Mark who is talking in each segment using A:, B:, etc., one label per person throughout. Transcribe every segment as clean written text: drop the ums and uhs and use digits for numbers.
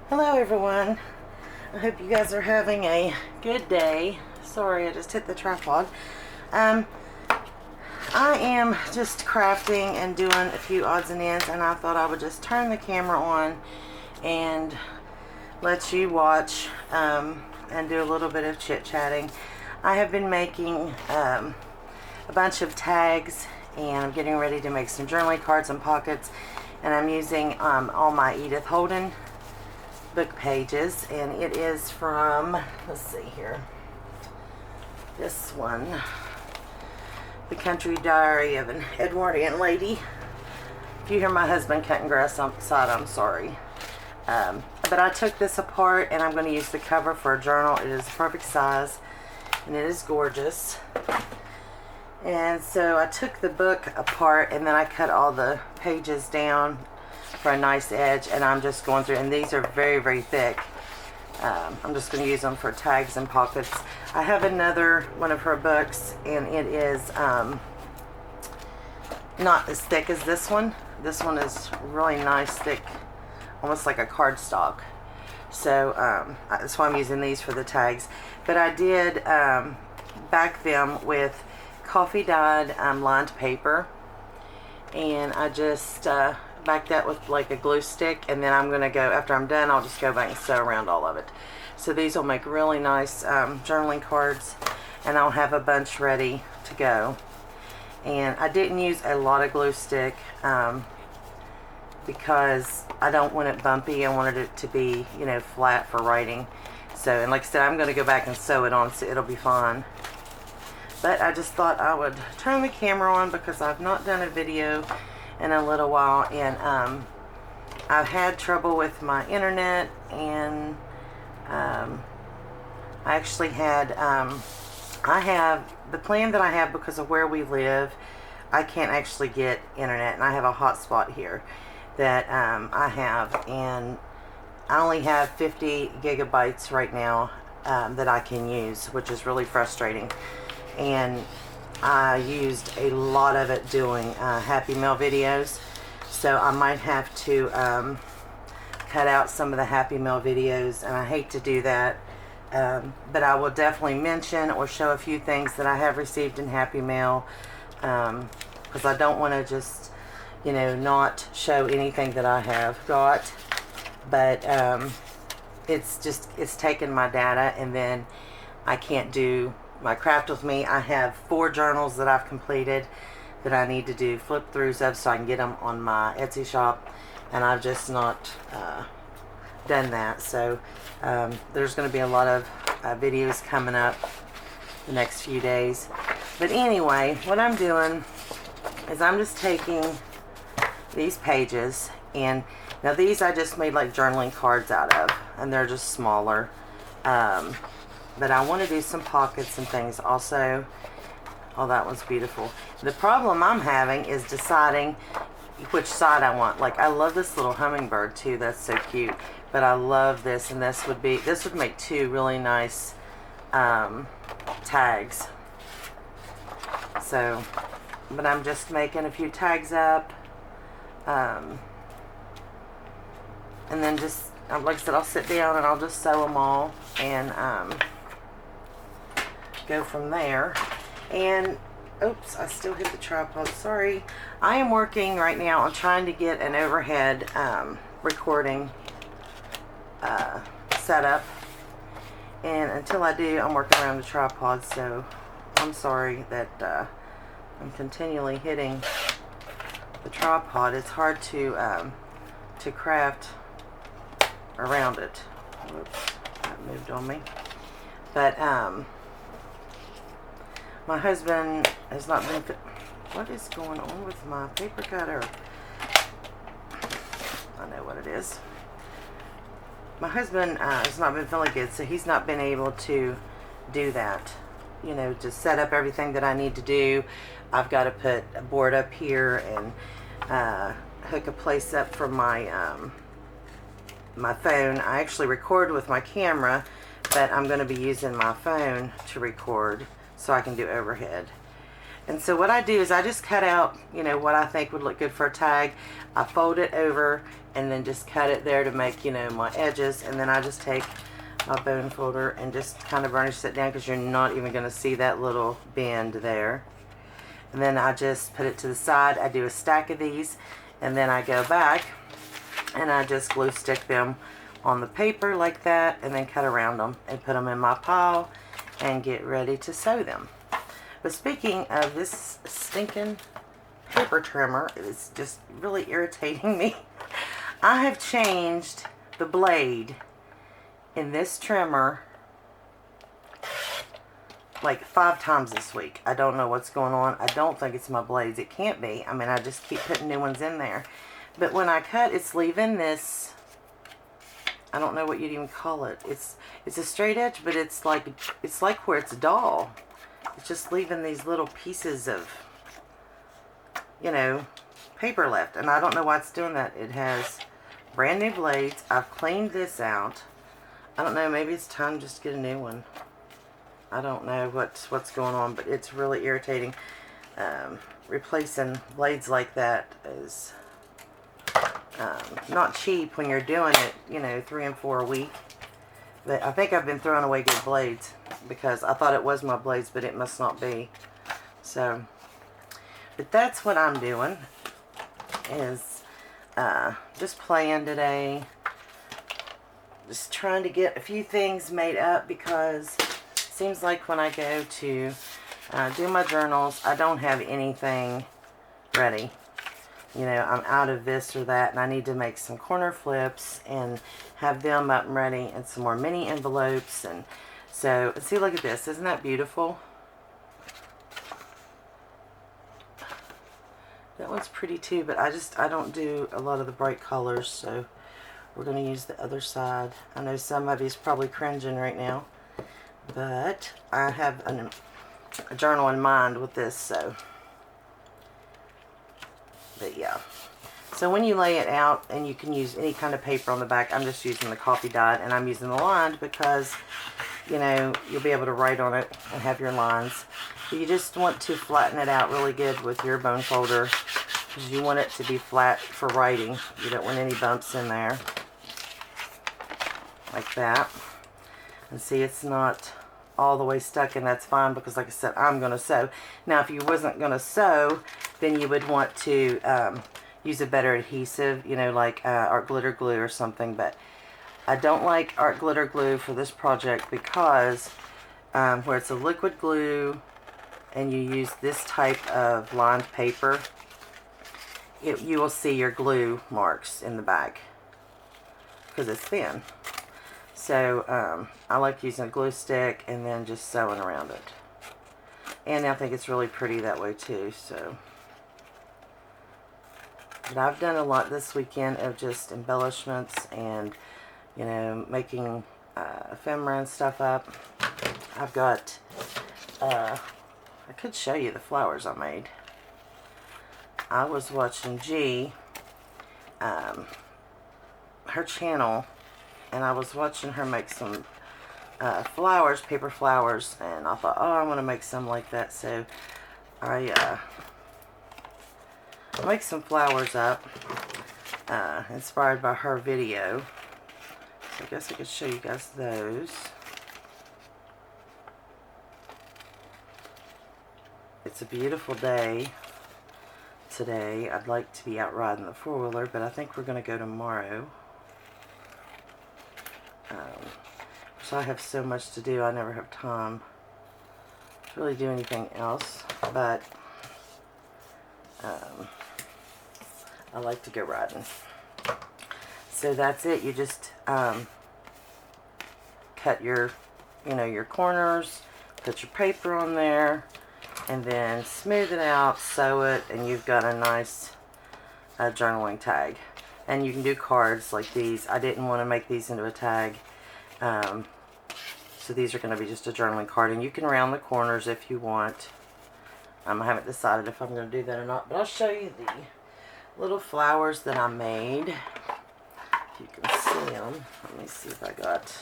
A: Hello everyone. I hope you guys are having a good day. Sorry, I just hit the tripod. I am just crafting and doing a few odds and ends, and I thought I would just turn the camera on and let you watch and do a little bit of chit-chatting. I have been making a bunch of tags, and I'm getting ready to make some journaling cards and pockets, and I'm using all my Edith Holden book pages, and it is from, let's see here, this one, The Country Diary of an Edwardian Lady. If you hear my husband cutting grass outside, I'm sorry. But I took this apart, and I'm going to use the cover for a journal. It is the perfect size, and it is gorgeous. And so I took the book apart, and then I cut all the pages down for a nice edge, and I'm just going through, and these are very, very thick. I'm just going to use them for tags and pockets. I have another one of her books, and it is not as thick as this one. This one is really nice, thick, almost like a cardstock. So that's why I'm using these for the tags. But I did back them with coffee dyed lined paper, and I just back that with like a glue stick, and then I'm going to go, after I'm done, I'll just go back and sew around all of it. So these will make really nice journaling cards, and I'll have a bunch ready to go. And I didn't use a lot of glue stick because I don't want it bumpy. I wanted it to be, you know, flat for writing. So, and like I said, I'm going to go back and sew it on, so it'll be fine. But I just thought I would turn the camera on because I've not done a video in a little while, and I've had trouble with my internet, and I actually had I have the plan that I have, because of where we live, I can't actually get internet, and I have a hotspot here that I have, and I only have 50 gigabytes right now that I can use, which is really frustrating. And I used a lot of it doing Happy Meal videos, so I might have to cut out some of the Happy Meal videos, and I hate to do that, but I will definitely mention or show a few things that I have received in Happy Meal, because I don't want to just, you know, not show anything that I have got. But it's taken my data, and then I can't do my craft with me. I have 4 journals that I've completed that I need to do flip throughs of, so I can get them on my Etsy shop, and I've just not done that. So there's going to be a lot of videos coming up the next few days. But anyway, what I'm doing is I'm just taking these pages, and now these I just made like journaling cards out of, and they're just smaller. But I want to do some pockets and things also. Oh, that one's beautiful. The problem I'm having is deciding which side I want. Like, I love this little hummingbird too. That's so cute. But I love this, and this would make 2 really nice tags. So, but I'm just making a few tags up. And then just, like I said, I'll sit down and I'll just sew them all, and go from there. And oops, I still hit the tripod, sorry. I am working right now on trying to get an overhead recording set up, and until I do, I'm working around the tripod, so I'm sorry that I'm continually hitting the tripod. It's hard to craft around it. Whoops, that moved on me. But my husband has not been... What is going on with my paper cutter? I know what it is. My husband has not been feeling good, so he's not been able to do that. You know, to set up everything that I need to do. I've got to put a board up here and hook a place up for my my phone. I actually record with my camera, but I'm going to be using my phone to record so I can do overhead. And so what I do is I just cut out, you know, what I think would look good for a tag. I fold it over and then just cut it there to make, you know, my edges. And then I just take my bone folder and just kind of burnish it down, because you're not even going to see that little bend there. And then I just put it to the side. I do a stack of these, and then I go back and I just glue stick them on the paper like that, and then cut around them and put them in my pile and get ready to sew them. But speaking of this stinking paper trimmer, it's just really irritating me. I have changed the blade in this trimmer like 5 times this week. I don't know what's going on. I don't think it's my blades. It can't be. I mean, I just keep putting new ones in there. But when I cut, it's leaving this, I don't know what you'd even call it. It's a straight edge, but it's like where it's dull. It's just leaving these little pieces of, you know, paper left. And I don't know why it's doing that. It has brand new blades. I've cleaned this out. I don't know, maybe it's time just to get a new one. I don't know what's going on, but it's really irritating. Replacing blades like that is not cheap when you're doing it, you know, 3 and 4 a week. But I think I've been throwing away good blades because I thought it was my blades, but it must not be. So, but that's what I'm doing, is just playing today. Just trying to get a few things made up, because it seems like when I go to do my journals, I don't have anything ready. You know, I'm out of this or that, and I need to make some corner flips and have them up and ready, and some more mini envelopes. And so, see, look at this. Isn't that beautiful? That one's pretty too, but I don't do a lot of the bright colors, so we're going to use the other side. I know some of you's probably cringing right now, but I have a journal in mind with this, so. But yeah. So when you lay it out, and you can use any kind of paper on the back, I'm just using the coffee dot, and I'm using the lined because, you know, you'll be able to write on it and have your lines. But you just want to flatten it out really good with your bone folder, because you want it to be flat for writing. You don't want any bumps in there. Like that. And see, it's not all the way stuck, and that's fine, because like I said, I'm going to sew. Now, if you wasn't going to sew, then you would want to use a better adhesive, you know, like art glitter glue or something. But I don't like art glitter glue for this project, because where it's a liquid glue and you use this type of lined paper, you will see your glue marks in the back because it's thin. So I like using a glue stick and then just sewing around it. And I think it's really pretty that way too. So, but I've done a lot this weekend of just embellishments and, you know, making ephemera and stuff up. I've got, I could show you the flowers I made. I was watching G, her channel, and I was watching her make some flowers, paper flowers, and I thought, oh, I want to make some like that. So I make some flowers up, inspired by her video. So I guess I could show you guys those. It's a beautiful day today. I'd like to be out riding the four-wheeler, but I think we're going to go tomorrow. So I have so much to do, I never have time to really do anything else, but I like to go riding. So that's it. You just cut your, you know, your corners, put your paper on there, and then smooth it out, sew it, and you've got a nice journaling tag. And you can do cards like these. I didn't want to make these into a tag. So these are going to be just a journaling card, and you can round the corners if you want. I haven't decided if I'm going to do that or not, but I'll show you the little flowers that I made. If you can see them. Let me see if I got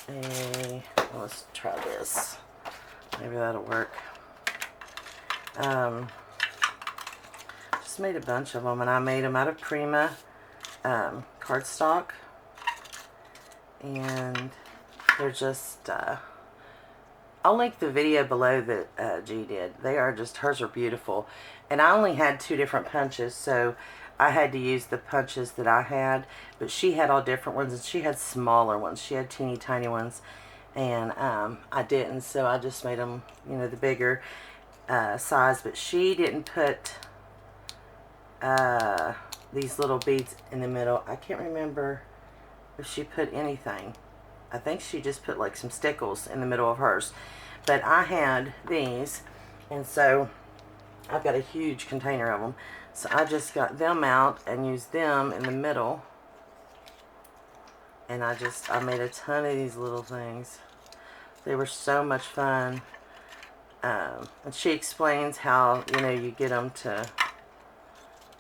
A: a, let's try this. Maybe that'll work. Just made a bunch of them, and I made them out of Prima cardstock, and they're just I'll link the video below that G did. They are just, hers are beautiful, and I only had 2 different punches, so I had to use the punches that I had, but she had all different ones, and she had smaller ones. She had teeny tiny ones, and I didn't, so I just made them, you know, the bigger size. But she didn't put these little beads in the middle. I can't remember if she put anything. I think she just put like some stickles in the middle of hers. But I had these, and so I've got a huge container of them. So I just got them out and used them in the middle. And I made a ton of these little things. They were so much fun. And she explains how, you know, you get them to,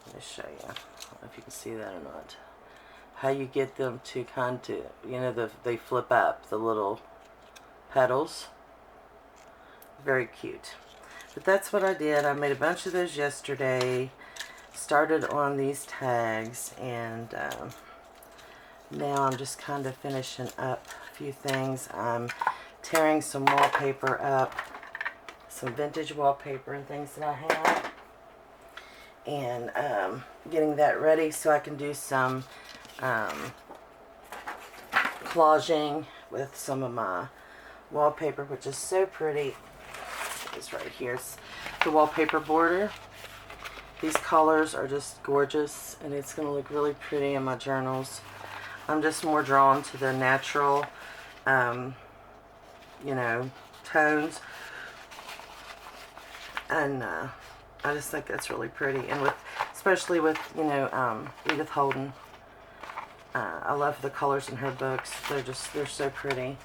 A: let me show you. I don't know if you can see that or not. How you get them to kind of, you know, they flip up, the little petals. Very cute. But that's what I did. I made a bunch of those yesterday. Started on these tags, and now I'm just kind of finishing up a few things. I'm tearing some wallpaper up, some vintage wallpaper and things that I have, and getting that ready so I can do some collaging with some of my wallpaper, which is so pretty. It's right here. It's the wallpaper border. These colors are just gorgeous, and it's going to look really pretty in my journals. I'm just more drawn to the natural, you know, tones, and I just think that's really pretty. And with, especially with, you know, Edith Holden. I love the colors in her books. They're so pretty.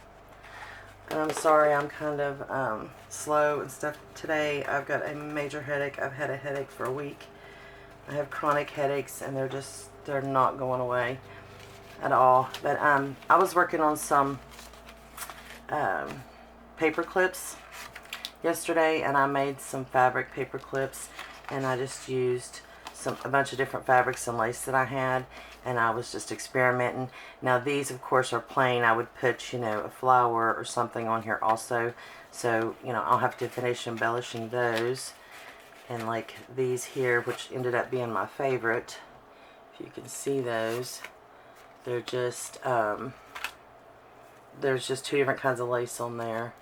A: And I'm sorry I'm kind of slow and stuff today. I've got a major headache. I've had a headache for a week. I have chronic headaches, and they're not going away at all. But I was working on some paper clips yesterday, and I made some fabric paper clips, and I just used a bunch of different fabrics and lace that I had, and I was just experimenting. Now these, of course, are plain. I would put, you know, a flower or something on here also, so, you know, I'll have to finish embellishing those. And like these here, which ended up being my favorite, if you can see those, they're just there's just 2 different kinds of lace on there.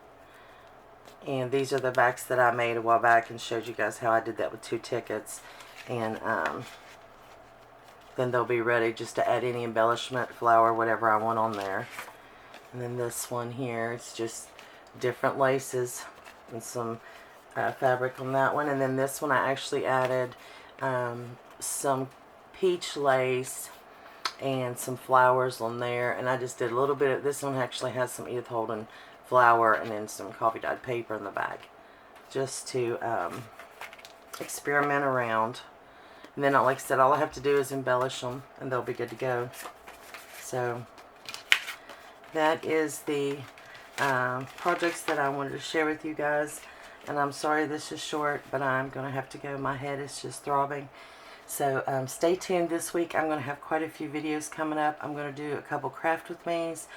A: And these are the backs that I made a while back and showed you guys how I did that with 2 tickets. And then they'll be ready just to add any embellishment, flower, whatever I want on there. And then this one here, it's just different laces and some fabric on that one. And then this one I actually added some peach lace and some flowers on there. And I just did a little bit of, this one actually has some Edith Holden flower and then some coffee dyed paper in the back, just to experiment around. And then, like I said, all I have to do is embellish them, and they'll be good to go. So that is the projects that I wanted to share with you guys. And I'm sorry this is short, but I'm going to have to go. My head is just throbbing. So stay tuned this week. I'm going to have quite a few videos coming up. I'm going to do a couple craft with me's,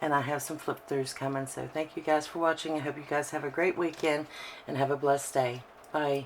A: and I have some flip throughs coming. So thank you guys for watching. I hope you guys have a great weekend and have a blessed day. Bye.